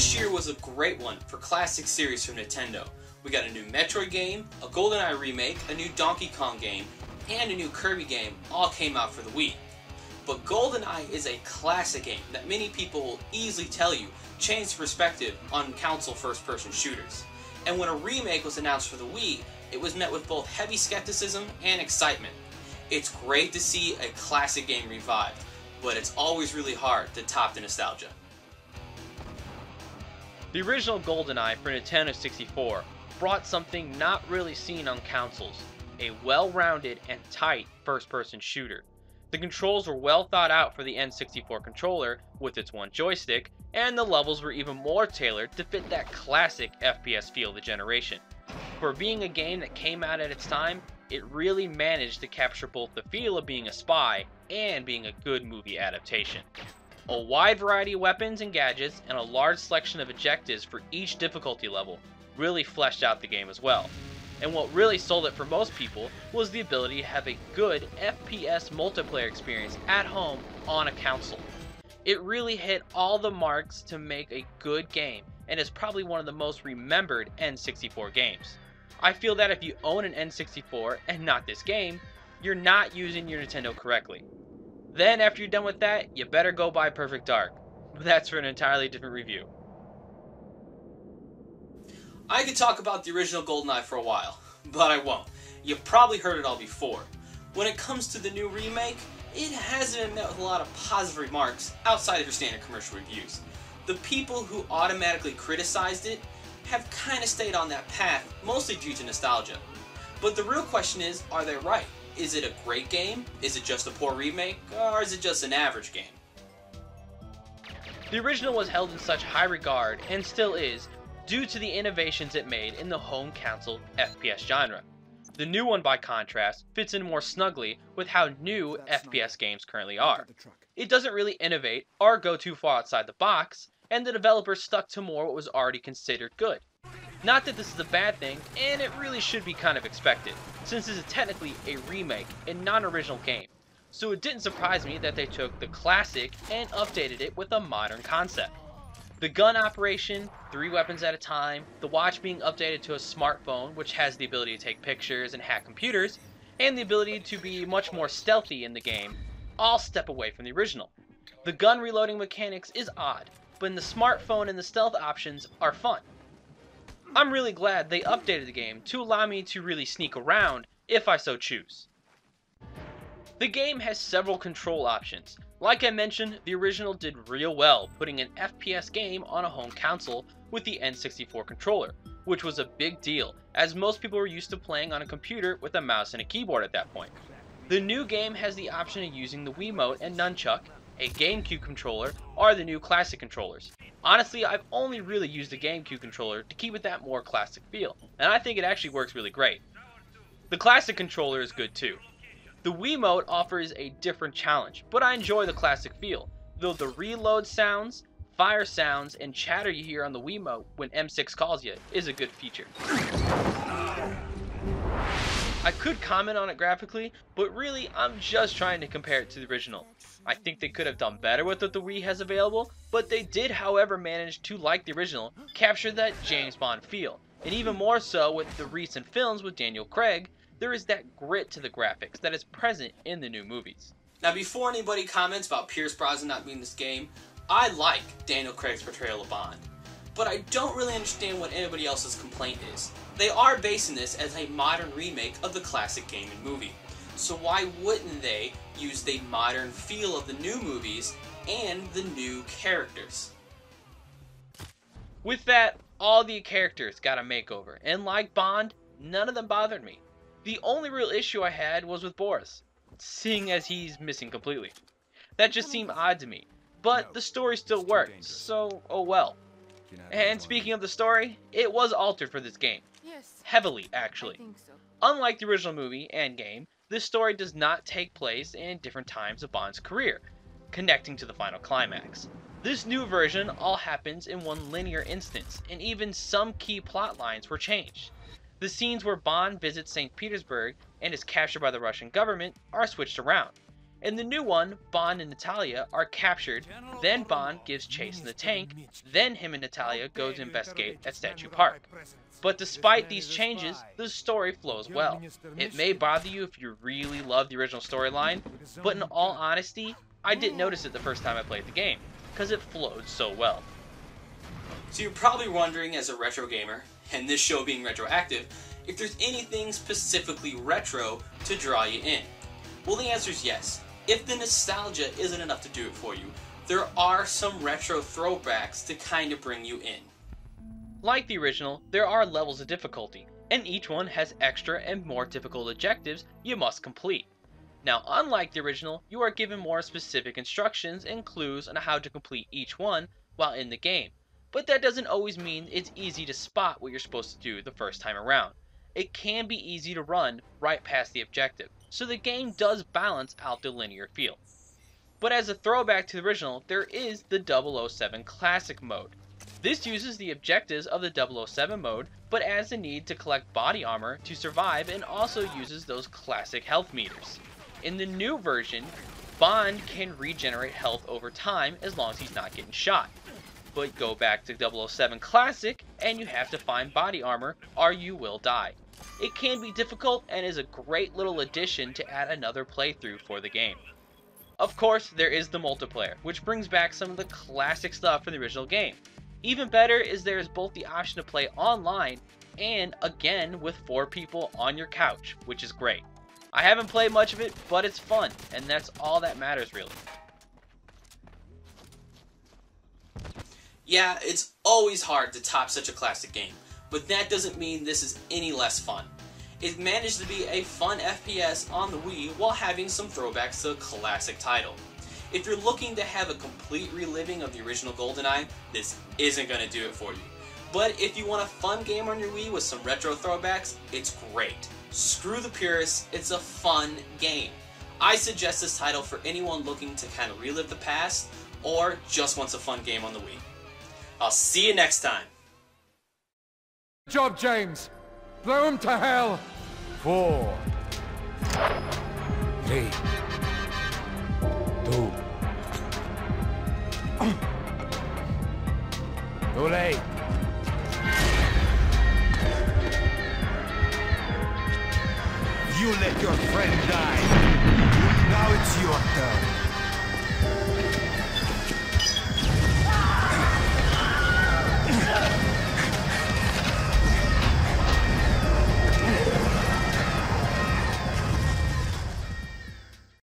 This year was a great one for classic series from Nintendo. We got a new Metroid game, a Goldeneye remake, a new Donkey Kong game, and a new Kirby game all came out for the Wii. But Goldeneye is a classic game that many people will easily tell you changed perspective on console first-person shooters. And when a remake was announced for the Wii, it was met with both heavy skepticism and excitement. It's great to see a classic game revived, but it's always really hard to top the nostalgia. The original Goldeneye for Nintendo 64 brought something not really seen on consoles, a well-rounded and tight first-person shooter. The controls were well thought out for the N64 controller with its one joystick, and the levels were even more tailored to fit that classic FPS feel of the generation. For being a game that came out at its time, it really managed to capture both the feel of being a spy and being a good movie adaptation. A wide variety of weapons and gadgets and a large selection of objectives for each difficulty level really fleshed out the game as well. And what really sold it for most people was the ability to have a good FPS multiplayer experience at home on a console. It really hit all the marks to make a good game and is probably one of the most remembered N64 games. I feel that if you own an N64 and not this game, you're not using your Nintendo correctly. Then after you're done with that, you better go buy Perfect Dark. But that's for an entirely different review. I could talk about the original Goldeneye for a while, but I won't. You've probably heard it all before. When it comes to the new remake, it hasn't been met with a lot of positive remarks outside of your standard commercial reviews. The people who automatically criticized it have kind of stayed on that path, mostly due to nostalgia. But the real question is, are they right? Is it a great game? Is it just a poor remake? Or is it just an average game? The original was held in such high regard, and still is, due to the innovations it made in the home console FPS genre. The new one, by contrast, fits in more snugly with how new FPS games currently are. It doesn't really innovate or go too far outside the box, and the developers stuck to more what was already considered good. Not that this is a bad thing, and it really should be kind of expected, since this is technically a remake and not an original game. So it didn't surprise me that they took the classic and updated it with a modern concept. The gun operation, 3 weapons at a time, the watch being updated to a smartphone which has the ability to take pictures and hack computers, and the ability to be much more stealthy in the game, all step away from the original. The gun reloading mechanics is odd, but in the smartphone and the stealth options are fun. I'm really glad they updated the game to allow me to really sneak around if I so choose. The game has several control options. Like I mentioned, the original did real well putting an FPS game on a home console with the N64 controller, which was a big deal as most people were used to playing on a computer with a mouse and a keyboard at that point. The new game has the option of using the Wiimote and Nunchuck, a GameCube controller, or the new classic controllers. Honestly, I've only really used the GameCube controller to keep it that more classic feel, and I think it actually works really great. The classic controller is good too. The Wiimote offers a different challenge, but I enjoy the classic feel, though the reload sounds, fire sounds, and chatter you hear on the Wiimote when M6 calls you is a good feature. I could comment on it graphically, but really I'm just trying to compare it to the original. I think they could have done better with what the Wii has available, but they did however manage to, like the original, capture that James Bond feel, and even more so with the recent films with Daniel Craig. There is that grit to the graphics that is present in the new movies. Now before anybody comments about Pierce Brosnan not being in this game, I like Daniel Craig's portrayal of Bond. But I don't really understand what anybody else's complaint is. They are basing this as a modern remake of the classic game and movie. So why wouldn't they use the modern feel of the new movies and the new characters? With that, all the characters got a makeover, and like Bond, none of them bothered me. The only real issue I had was with Boris, seeing as he's missing completely. That just seemed odd to me, but the story still worked, so oh well. And speaking of the story, it was altered for this game. Heavily, actually. Unlike the original movie and game, this story does not take place in different times of Bond's career, connecting to the final climax. This new version all happens in one linear instance, and even some key plot lines were changed. The scenes where Bond visits St. Petersburg and is captured by the Russian government are switched around. In the new one, Bond and Natalia are captured, then Bond gives chase in the tank, then him and Natalia go to investigate at Statue Park. But despite these changes, the story flows well. It may bother you if you really love the original storyline, but in all honesty, I didn't notice it the first time I played the game, because it flowed so well. So you're probably wondering, as a retro gamer, and this show being retroactive, if there's anything specifically retro to draw you in. Well, the answer is yes. If the nostalgia isn't enough to do it for you, there are some retro throwbacks to kind of bring you in. Like the original, there are levels of difficulty, and each one has extra and more difficult objectives you must complete. Now, unlike the original, you are given more specific instructions and clues on how to complete each one while in the game, but that doesn't always mean it's easy to spot what you're supposed to do the first time around. It can be easy to run right past the objective, so the game does balance out the linear feel. But as a throwback to the original, there is the 007 Classic mode. This uses the objectives of the 007 mode, but adds the need to collect body armor to survive, and also uses those classic health meters. In the new version, Bond can regenerate health over time as long as he's not getting shot. But go back to 007 Classic and you have to find body armor or you will die. It can be difficult and is a great little addition to add another playthrough for the game. Of course, there is the multiplayer, which brings back some of the classic stuff from the original game. Even better is there is both the option to play online and again with 4 people on your couch, which is great. I haven't played much of it, but it's fun, and that's all that matters really. Yeah, it's always hard to top such a classic game, but that doesn't mean this is any less fun. It managed to be a fun FPS on the Wii while having some throwbacks to a classic title. If you're looking to have a complete reliving of the original Goldeneye, this isn't going to do it for you. But if you want a fun game on your Wii with some retro throwbacks, it's great. Screw the purists, it's a fun game. I suggest this title for anyone looking to kind of relive the past, or just wants a fun game on the Wii. I'll see you next time. Good job, James. Blow him to hell. 4, 3, 2. Too late. You let your friend die. Now it's your turn.